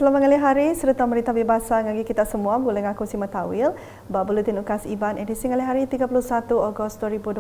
Selamat hari serta berita bebasa ngagi kita semua boleh ngaku si matawil ba buletin ukas IBAN edisi hari 31 Ogos 2021.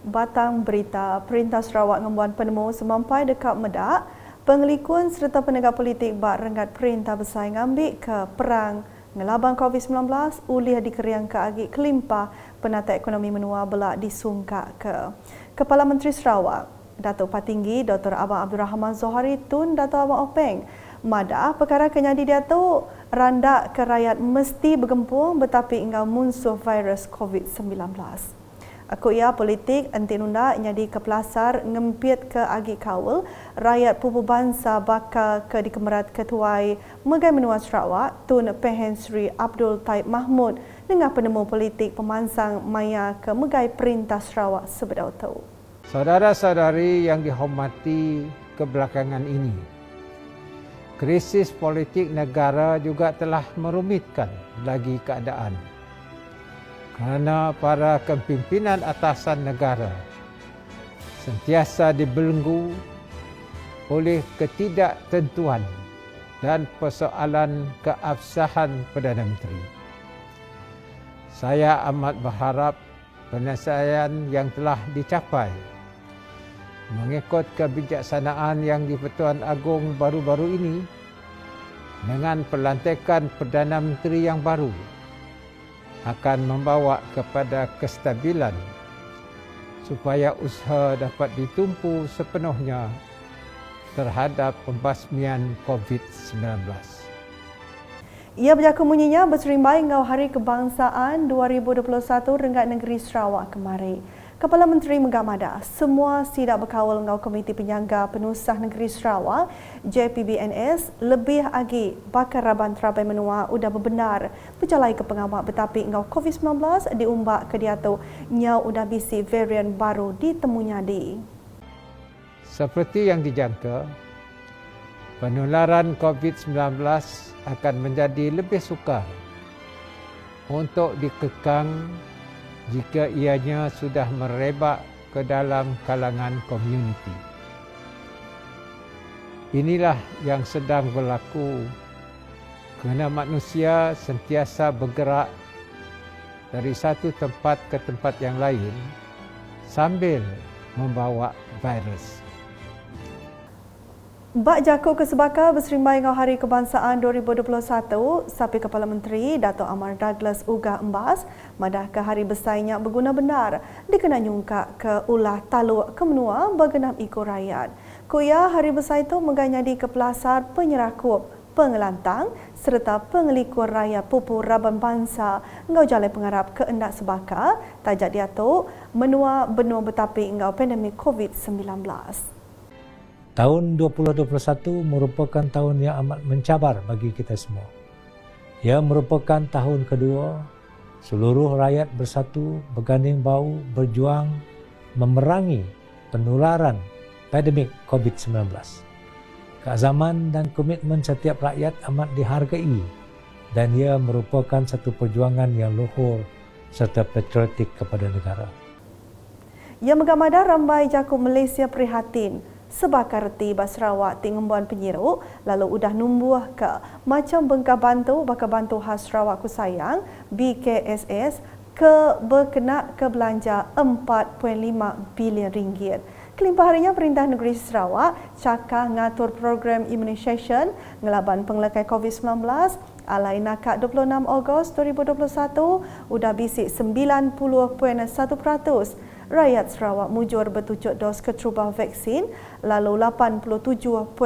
Batang berita Perintah Sarawak ngembuan penemu semampai dekat Medak pengelikun serta penegak politik bak renggat perintah besar ngambil ke perang ngelabang COVID-19 ulih dikeriang ke agi kelimpah penata ekonomi menua belak disungkak ke Kepala Menteri Sarawak Datuk Patinggi Dr. Abang Abdul Rahman Zohari Tun Datuk Abang Openg Madah perkara kenyadi dia tu randak ke rakyat mesti bergempung betapi engkau musuh virus COVID-19. Aku ia politik enti nunda nyadi kepelasar ngempit ke agi kawal rakyat pupu bangsa bakal ke dikemerat ketuai Megai Menua Sarawak Tun Pehen Sri Abdul Taib Mahmud dengan penemu politik pemansang maya ke Megai Perintah Sarawak sebedau tu. Saudara-saudari yang dihormati kebelakangan ini, krisis politik negara juga telah merumitkan lagi keadaan kerana para kepimpinan atasan negara sentiasa dibelenggu oleh ketidaktentuan dan persoalan keabsahan Perdana Menteri. Saya amat berharap penyelesaian yang telah dicapai mengikut kebijaksanaan yang di-Pertuan Agong baru-baru ini dengan pelantikan Perdana Menteri yang baru akan membawa kepada kestabilan supaya usaha dapat ditumpu sepenuhnya terhadap pembasmian COVID-19. Ia berjaku munyinya berserimbai ngau Hari Kebangsaan 2021 Renggat Negeri Sarawak kemari. Kepala Menteri Megamada, semua sidak berkawal ngau Komiti Penyangga Penusah Negeri Sarawak, JPBNS, lebih agi bakar raban terabai menua udah berbenar berjalai ke pengawal betapi ngau COVID-19 diumbak ke diatu nyau udah bisi varian baru ditemunya di. Seperti yang dijangka, penularan COVID-19 akan menjadi lebih sukar untuk dikekang jika ianya sudah merebak ke dalam kalangan komuniti. Inilah yang sedang berlaku kerana manusia sentiasa bergerak dari satu tempat ke tempat yang lain sambil membawa virus. Bak Jakub Kesebaka berserimbai ngau Hari Kebangsaan 2021, sapi Kepala Menteri Dato' Amar Douglas Uga Embas, madah ke hari besarnya berguna benar dikena nyungkak ke ulah taluk ke menua bergenam ikut rakyat. Kuya hari besar itu menganyadi kepelasar penyerakup, pengelantang serta pengelikur rakyat pupu raban bangsa ngau jalai pengarap ke endak sebaka, tajak dia tu menua benua betapi ngau pandemik COVID-19. Tahun 2021 merupakan tahun yang amat mencabar bagi kita semua. Ia merupakan tahun kedua seluruh rakyat bersatu, berganding bahu, berjuang memerangi penularan pandemik COVID-19. Keazaman dan komitmen setiap rakyat amat dihargai dan ia merupakan satu perjuangan yang luhur serta patriotik kepada negara. Ia Megamada rambai Jakub Malaysia prihatin sebakar tiba Sarawak tinggembuan penyiru lalu udah numbuh ke macam bengkah bantu bakal bantu khas Sarawak ku sayang BKSS ke berkena ke belanja 4.5 bilion ringgit. Kelimpah harinya Perintah Negeri Sarawak cakap ngatur program immunisation ngelaban penglekai COVID-19 alai nakak 26 Ogos 2021 udah bisik 90.1%. Rakyat Sarawak mujur bertujuk dos keterubah vaksin, lalu 87.3%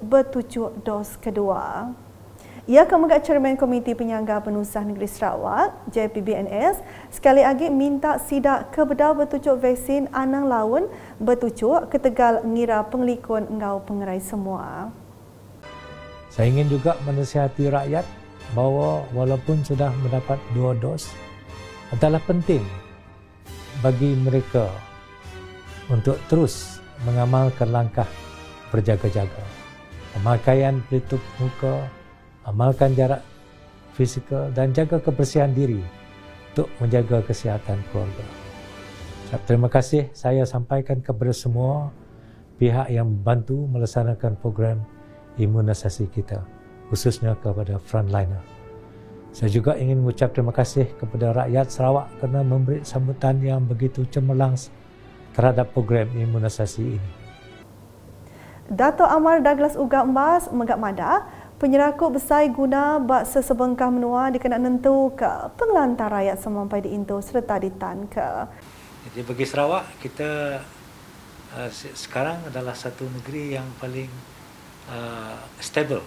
bertujuk dos kedua. Ia kemegat Chairman Komiti Penyangga Penusah Negeri Sarawak, JPBNS, sekali lagi minta sidak kebedau bertujuk vaksin anang laun bertujuk ketegal ngira penglikun engau pengerai semua. Saya ingin juga menasihati rakyat bahawa walaupun sudah mendapat 2 dos, adalah penting bagi mereka untuk terus mengamalkan langkah berjaga-jaga. Pemakaian pelitup muka, amalkan jarak fizikal dan jaga kebersihan diri untuk menjaga kesihatan keluarga. Terima kasih saya sampaikan kepada semua pihak yang membantu melaksanakan program imunisasi kita, khususnya kepada frontliner. Saya juga ingin mengucap terima kasih kepada rakyat Sarawak kerana memberi sambutan yang begitu cemerlang terhadap program imunisasi ini. Dato' Amar Douglas Uga Embas megak mada penyerakut besar guna bak sesebengkah menua dikena nentu ke pengelantar rakyat sampai diintu serta ditan ke. Jadi bagi Sarawak, kita sekarang adalah satu negeri yang paling stable,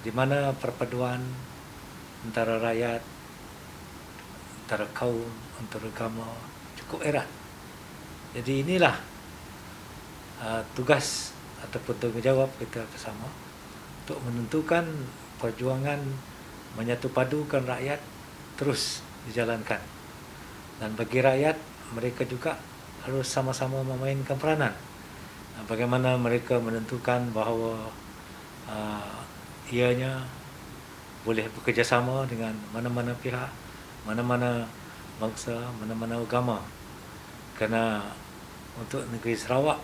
di mana perpaduan antara rakyat, antara kaum, antara agama cukup erat. Jadi inilah tugas ataupun tanggungjawab kita bersama untuk menentukan perjuangan menyatupadukan rakyat terus dijalankan. Dan bagi rakyat, mereka juga harus sama-sama memainkan peranan. Bagaimana mereka menentukan bahawa ianya boleh bekerjasama dengan mana-mana pihak, mana-mana bangsa, mana-mana agama. Kerana untuk negeri Sarawak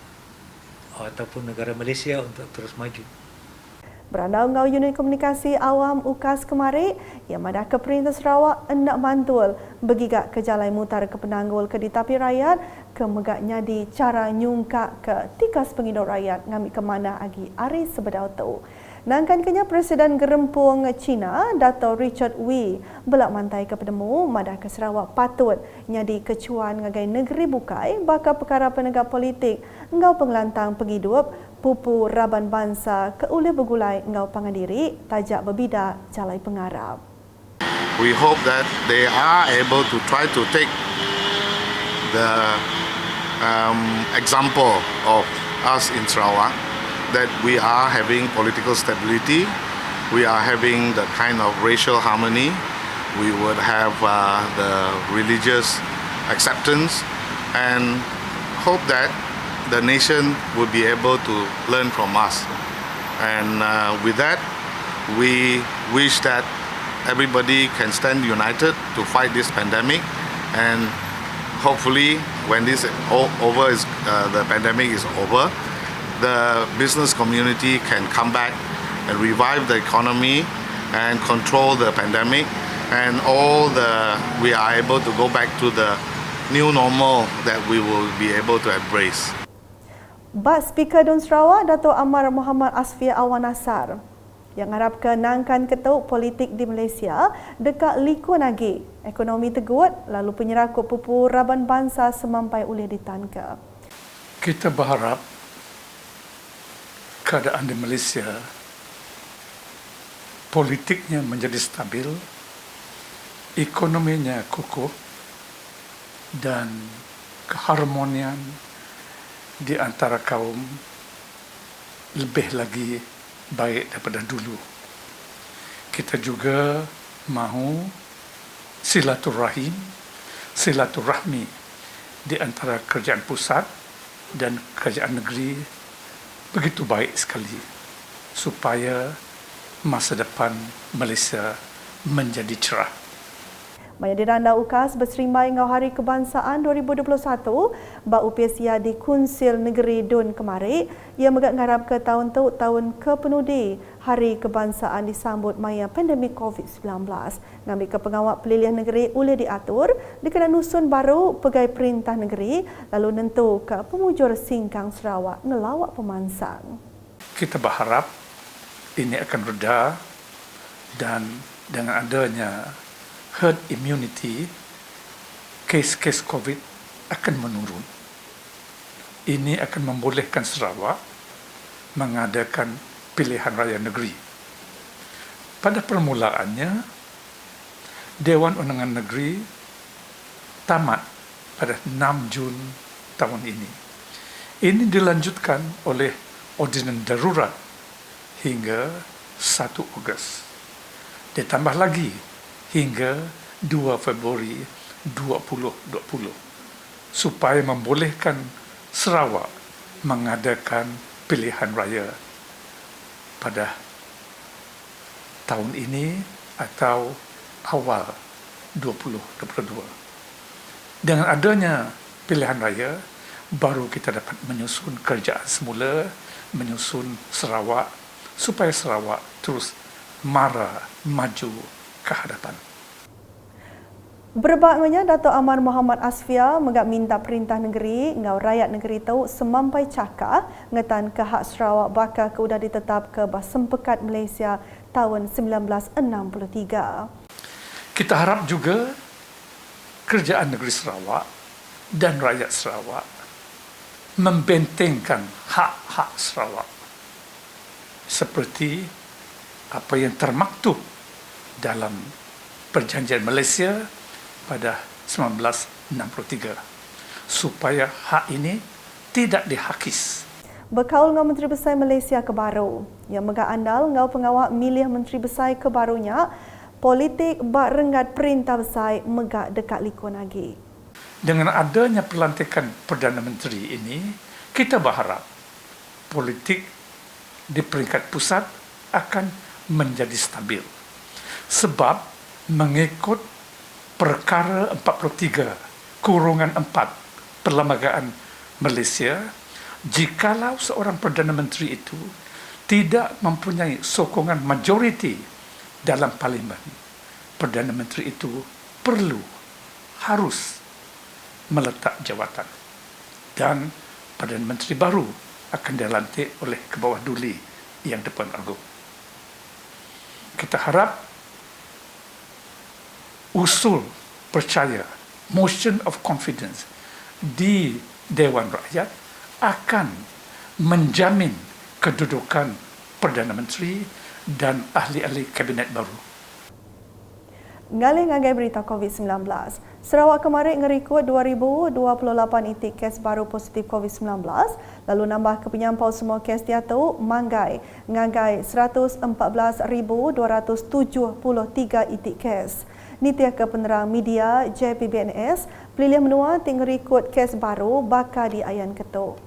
ataupun negara Malaysia untuk terus maju. Berandau ngau Unit Komunikasi Awam UKAS kemarin, yang madah ke Perintah Sarawak hendak mantul begigak ke jalan mutar ke penanggul ke ditapi rakyat ke megaknya di cara nyungkak ke tikas penghidup rakyat ngambil ke mana agi hari sebedau tu. Nangkan kenya Presiden Gerempung China, Dato' Richard Wee, belak mantai ke Pedemu, madah ke Sarawak patut nyadi kecuan ngagai negeri bukai bakal perkara penegak politik ngau pengelantang penghidup pupu raban bangsa ke uli bergulai ngau pangadiri tajak berbida jalai pengarap. We hope that they are able to try to take the example of us in Sarawak, that we are having political stability, we are having the kind of racial harmony, we would have the religious acceptance, and hope that the nation would be able to learn from us. And with that, we wish that everybody can stand united to fight this pandemic, and hopefully when this the pandemic is over, the business community can come back and revive the economy and control the pandemic, and we are able to go back to the new normal that we will be able to embrace. Bas Speaker Dun Sarawak, Dato' Amar Muhammad Asfia Awan Nasar, yang harap kenangkan ketuk politik di Malaysia dekat liku lagi. Ekonomi tegut, lalu penyerakut pupu raban bangsa semampai oleh ditangka. Kita berharap keadaan di Malaysia politiknya menjadi stabil, ekonominya kukuh, dan keharmonian di antara kaum lebih lagi baik daripada dulu. Kita juga mahu silaturahmi di antara kerajaan pusat dan kerajaan negeri begitu baik sekali supaya masa depan Malaysia menjadi cerah. Maya diranda UKAS berserimbai ngau Hari Kebangsaan 2021 bak upisia di Kunsil Negeri Dun kemari, ia megak ngarap ke tahun tu tahun kepenudi Hari Kebangsaan disambut maya pandemik COVID-19. Ngambil ke pengawal pelilihan negeri boleh diatur dikena nusun baru pegawai perintah negeri lalu nentu ke pemujur Singkang Sarawak ngelawak pemansang. Kita berharap ini akan reda dan dengan adanya herd immunity, kes-kes COVID akan menurun. Ini akan membolehkan Sarawak mengadakan pilihan raya negeri. Pada permulaannya, Dewan Undangan Negeri tamat pada 6 Jun tahun ini. Ini dilanjutkan oleh Ordinan Darurat hingga 1 Ogos. Ditambah lagi hingga 2 Februari 2020 supaya membolehkan Sarawak mengadakan pilihan raya pada tahun ini atau awal 2022. Dengan adanya pilihan raya, baru kita dapat menyusun kerjaan semula, menyusun Sarawak supaya Sarawak terus maju ke hadapan. Berbaknya Dato' Amar Muhammad Asfia megak minta perintah negeri ngau rakyat negeri tahu semampai cakar ngetan ke hak Sarawak bakal ke udah ditetap ke Sempekat Malaysia tahun 1963. Kita harap juga kerajaan negeri Sarawak dan rakyat Sarawak membentengkan hak-hak Sarawak seperti apa yang termaktub dalam Perjanjian Malaysia pada 1963 supaya hak ini tidak dihakis. Berkaul dengan Menteri Besar Malaysia kebaru yang megak andal ngau pengawal milih Menteri Besar kebarunya politik bak renggat Perintah Besar megak dekat likun lagi. Dengan adanya pelantikan Perdana Menteri ini, kita berharap politik di peringkat pusat akan menjadi stabil. Sebab mengikut Perkara 43/4 Perlembagaan Malaysia, jikalau seorang Perdana Menteri itu tidak mempunyai sokongan majoriti dalam Parlimen, Perdana Menteri itu harus meletak jawatan dan Perdana Menteri baru akan dilantik oleh Kebawah Duli yang Dewan Agung. Kita harap usul percaya, motion of confidence di Dewan Rakyat akan menjamin kedudukan Perdana Menteri dan ahli-ahli kabinet baru. Ngalih ngagai berita COVID-19, Sarawak kemarin ngerikut 2,028 itik kes baru positif COVID-19, lalu nambah ke penyampau semua kes diatu manggai ngagai 114,273 itik kes. Nitiah ke penerang media JPBNS, pelilih menua tinggal ikut kes baru bakal di Ayan Ketuk.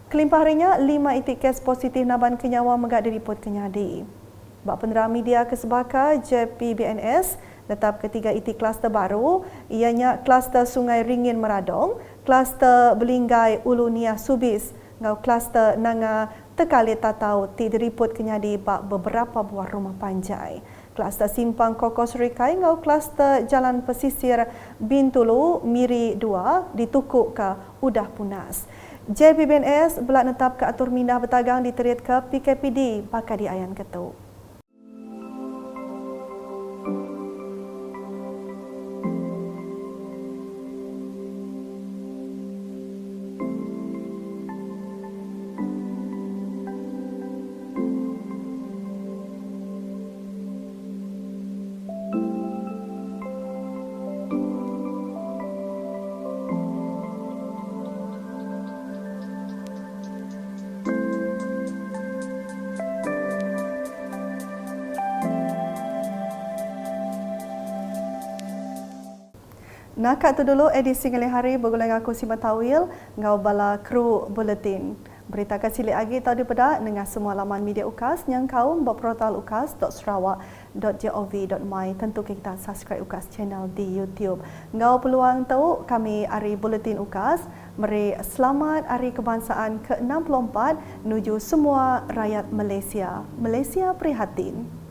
Kelimpah harinya, 5 itik kes positif naban kenyawa megak diripot kenyadi. Bak penerang media kesebaka JPBNS tetap ketiga itik kluster baru, ianya kluster Sungai Ringin Meradong, kluster Belinggai Ulu Niah Subis, ngau kluster Nanga Tekalit Tatau ti diripot kenyadi bak beberapa buah rumah panjai. Kluster Simpang Kokos Rikai ngau kluster Jalan Pesisir Bintulu Miri 2 ditukuk ke Udah Punas. JPBNS belak netap ke atur mindah bertagang diterit ke PKPD bakal di Ayan Ketuk. Nak tu dulu edisi ngelih hari bergulung aku Sima Tawil ngau bala kru buletin. Berita kasih lagi tadi pada dengan semua laman media UKAS yang kau berportal ukas.sarawak.gov.my. Tentu kita subscribe UKAS channel di YouTube. Ngau peluang tahu kami hari buletin UKAS. Meri selamat Hari Kebangsaan ke-64 menuju semua rakyat Malaysia. Malaysia prihatin.